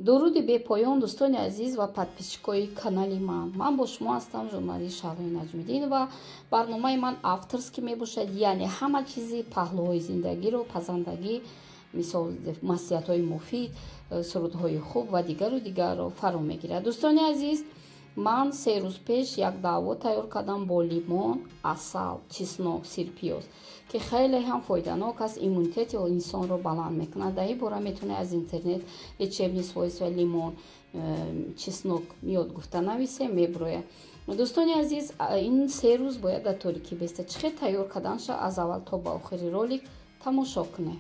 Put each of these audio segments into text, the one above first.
дуруди бепоён дӯстони азиз ва подписчикои канали ман бо шумо ҳастам журналист Шаҳлои Наҷмиддин ва барномаи ман авторский мебошад, яъне ҳама чизи паҳлӯҳои зиндагиро, пазандагӣ, мисол маслиҳатҳои муфид, сурудҳои хуб ва дигару дигарро фаро мегирад. Дӯстони азиз, ман 3 рӯз пеш як даъво тайёр кардам бо лимон, асал, чеснок, сирпиёз ки хеле ҳам фоиданок аст, иммунитети инсонро баланд мекунад. дар ин бора метавонед аз интернет лечебни свойства лимон, чеснок ёд гуфта нависе, меброяд. дӯстони азиз, ин 3 рӯз бояд дар торикӣ бестед. чӣ хел тайёр карданша аз аввал то ба охири ролик тамошо кунед.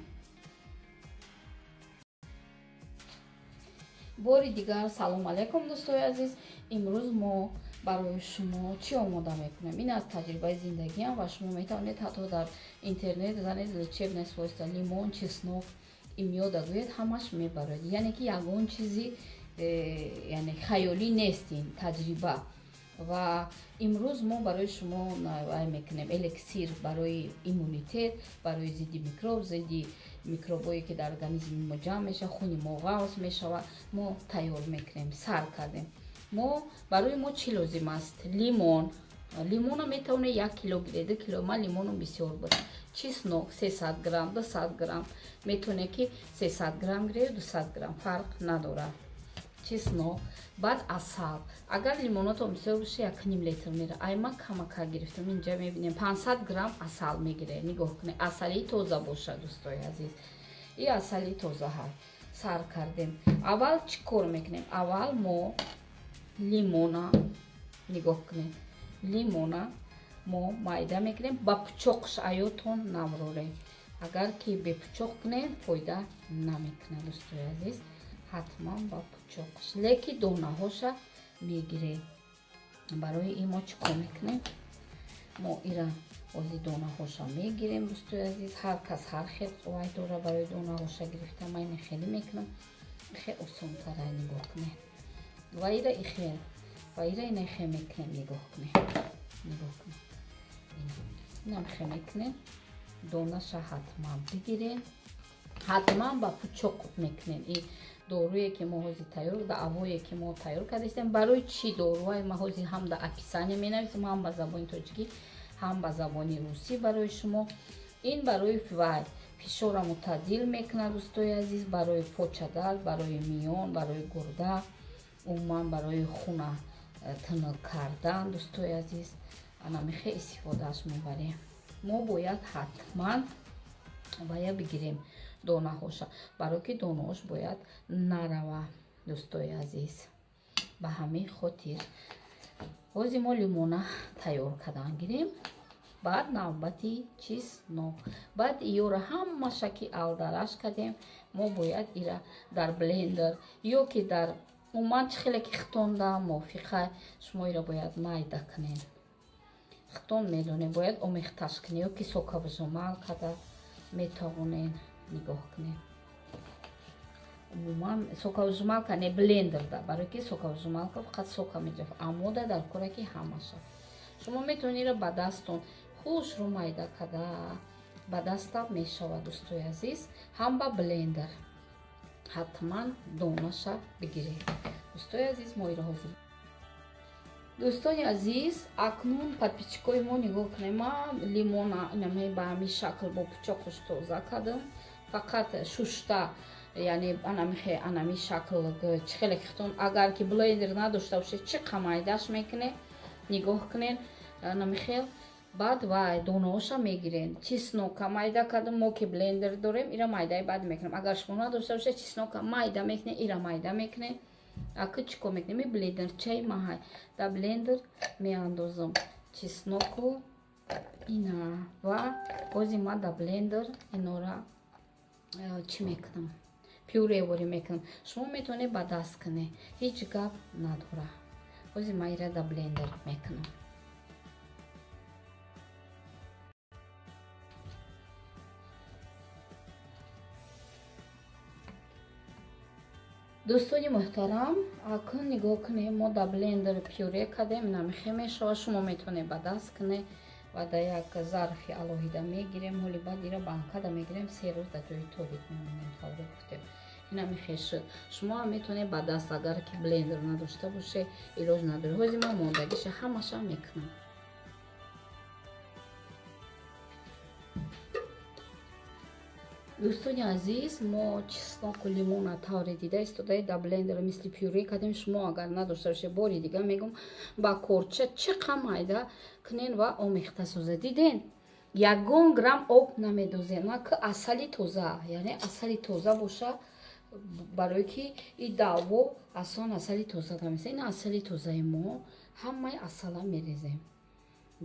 бори дигар салом алайкум дӯстои азиз. имрӯз мо барои шумо чӣ омода мекунем? Ин аз таҷрибаи зиндагиам ва шумо метавонед ҳатто дар интернет занед лечебне свойства лимон, чеснок, имёда гӯед, ҳамаш мебарад. Яъне ки ягон чизи яъне хаёлӣ нест ин таҷриба. ва имрӯз мо барои шумо мекунем элексир барои иммунитет, барои зидди микроб, зидди микробое ки дар организми мо ҷамъ мешавад, хуни мо ғафз мешавад, мо тайёр мекунем, сар кардем. Барои мо чӣ лозим аст? Лимона метавонед 1 кило гиред, 2 кило. Ман лимоном бисёр буд. Чеснок 300 грамм, 200 грамм. Метавонед ки 300 грамм гиред, 200 грамм, фарқ надорад. Чеснок, баъд асал. Агар лимонотон бисёр боше 1,5 литр мера. Ай ман камака гирифтам. Инҷа мебинем 500 грамм асал мегиред. Нигоҳ кунед, асали тоза бошад дӯстои азиз. ин асали тоза ҳай. Сар кардем. Аввал чӣ кор мекунем? Аввал мо лимона, нигоҳ кунед, лимона мо майда мекунем, ба пучоқш аётон наврорем. Агар ки бепучоқ кунем фоида намекунад дӯстои азиз, ҳатман ба пучоқш, леки донаҳоша мегирем. барои ин мо чӣ кор мекунем? Мо ира ози донаҳоша мегирем дӯстои азиз. ҳар кас ҳар хел вай дора барои донаҳоша гирифта. Ман ин хеле мекунам, хеле осонтара. нигоҳ кунед ва ира ихел ва ира ина ихел мекунем. нигоҳ кунед, инам хел мекунем. донаша ҳатман бигирем, ҳатман ба пучоқ мекунем. ин доруе ки мо ҳозир тайёр, даъвое ки мо тайёр кардастем. барои чӣ доруа ма ҳозир ҳам дар описание менависем, ҳам ба забони тоҷикӣ, ҳам ба забони русӣ барои шумо. ин барои вай фишора мутаъддил мекунад дӯстои азиз, барои почадард, барои миён, барои гурда, умуман барои хуна тинук кардан дӯстои азиз. анами хеле истифодааш мебарем. мо бояд ҳатман бая бигирем донаҳоша, барое ки донаҳош бояд нарава дӯстои азиз. ба ҳамин хотир ҳозир мо лимона тайёр кардан гирем. баъд навбати чеснок. баъд иёра ҳамаша ки алдараш кардем, мо бояд ира дар блендер ё ки дар умуман чӣ хеле ки хитонда мувофиқа, шумо иро бояд майда кунед. хитон медонед, бояд омехташ кунед, ё ки соковыжимал карда метавонед. нигоҳ кунед, умуман соковыжималка не блендерда, барое ки соковыжималка фақат сока меҷаф, амода дар коре ки ҳамаша. шумо метавонед иро ба дастон хушро майда карда ба даста мешавад дӯстои азиз, ҳам ба блендер. ҳатман донаша бигиред дӯстои азиз. мо иро ҳозир дӯстони азиз, акнун подписчикои мо нигоҳ кунед. ман лимона ба ҳамин шакл бо пучоқш тоза кардам, фақат шушта, яъне анами шакл чӣ хеле хитон. агар ки блендер надошта бошед, чӣ қамайдаш мекунед, нигоҳ кунед, анами хел. баъд вай донаҳоша мегиред. чеснока майда кардам, мо ки блендер дорем, ира майдаи баъд мекунем. агар шумо надошта бошед, чеснока майда мекунед, ира майда мекунед. аки чӣ кор мекунем? блендерчаи маҳай дар блендер меандозам чесноку ина ва ҳозир ман дар блендер инора чӣ мекунам? пюревори мекунам. шумо метавонед ба даст кунед, ҳеҷ гап надора. ҳозир ман ира дар блендер мекунам. дӯстони муҳтарам, акун нигоҳ кунед, мо дар блендер пюре кардем. намихе мешавад. шумо метавонед ба даст кунед ва дар як зарфи алоҳида мегирем. ҳоли баъд ира банкада мегирем. 3 рӯз дар ҷои торик мемонем, тавре гуфтем. اینا میخشه. شما هم میتونید با دست اگر که بلندر نداشته باشه ایلاج نداره. حوزی ما موندگیش همش هم میکنم. دوستان عزیز ما چسناک و لیمون طوری دیده استفاده در بلندر مثل پیوری کردیم. شما اگر نداشته باشه باری دیگه میگم با کورچه چقدر مایده کنین و آمیخته سازه. دیدین 1 گرم آب نمیدوزه نه که اصلی تازه، یعنی اصلی تازه باشه برای که این دعوا اصلا اصلی تازه دمیسه. این اصلی تازه ما همه اصلا میریزیم.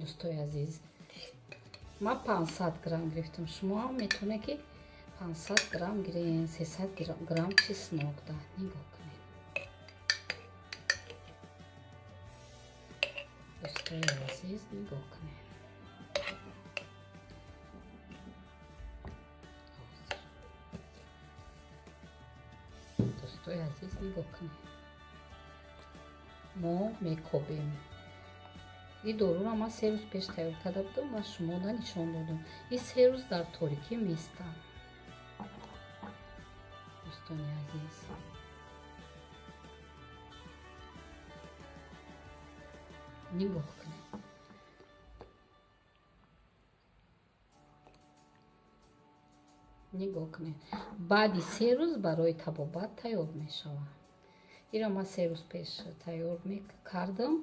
دوستای عزیز ما 500 گرم گرفتم. شما هم میتونه که 500 گرم گیرین، 300 گرم چسناک ده. نگاه کنید دوستای عزیز، نگاه کنید. دوستای عزیز نگاه کنید. ما میکوبیم. این دورو را ما 3 روز پیش تیار کرده بودم و شما را نشان دادم. این 3 روز در تاریکی میستم. دوستان عزیز نگاه کنید. نگاه کنید. بعد 3 روز برای طبابت تیار می شود. این را ما 3 روز پیش تیار کردم.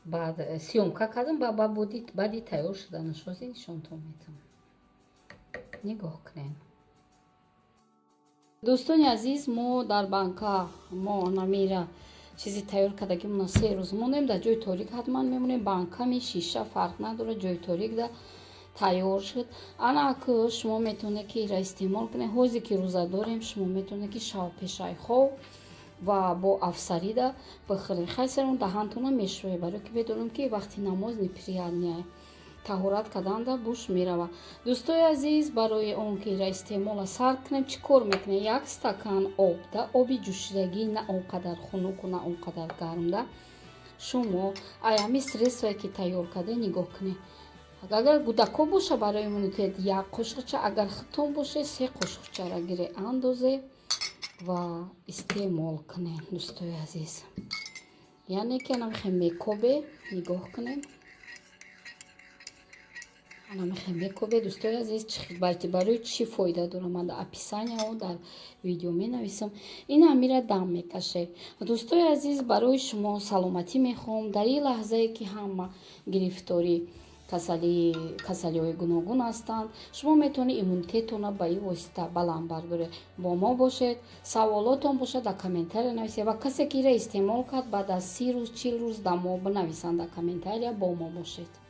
بعد سیومکا کردم و بعدی تیار شدنش را نشانتون میدم. نگاه کنید. دوستان عزیز ما در بانکا ما نمیره چیزی تیار کردگی ما 3 روز موندیم. در جای تاریک حتما میمونیم. بانکا می شیشه فرق نداره. جای تاریک ده تیار شد. انا که شما میتونه که را استعمال کنه. حوزی که روزه داریم شما میتونه که شب پیشای خوب و با افسری ده بخورید. خیلی اون دهانتون میشوه برای که بدونم که وقتی نماز نپریاد نیای طهارت کردن ده بوش میروه. دوستای عزیز برای اون که را استعمال سرد کنیم چی کار میکنه؟ 1 استکان آب ده، آبی جوشیدگی نه اونقدر خنک و نه اونقدر گرم ده. شما ایامی سرسوی که تیار کرده نگاه کنید. اگر گودکا باشه برای امونیتت 1 قاشقچه، اگر خطون باشه 3 قاشقچه را گیره اندازه و استعمال کنین. دوستای عزیز یعنی که نمیخوام میکوبه. نگاه کنین نمیخوام میکوبه. دوستای عزیز برای چی فایده داره من در اپیسانیا و در ویدیو می نویسم. این همیره دم میکشه. دوستای عزیز برای شما سلامتی میخوام در این لحظه که همه گرفتاری کسلی های گوناگون هستند. شما میتونید ایمونیتتون را با این واسطه بلند برداره. با ما باشید. سوالاتون باشه در کامنتاری نویسید و کسی که را استعمال کرد بعد از 30 روز 40 روز در ما بنویسند در کامنتاری. با ما باشید.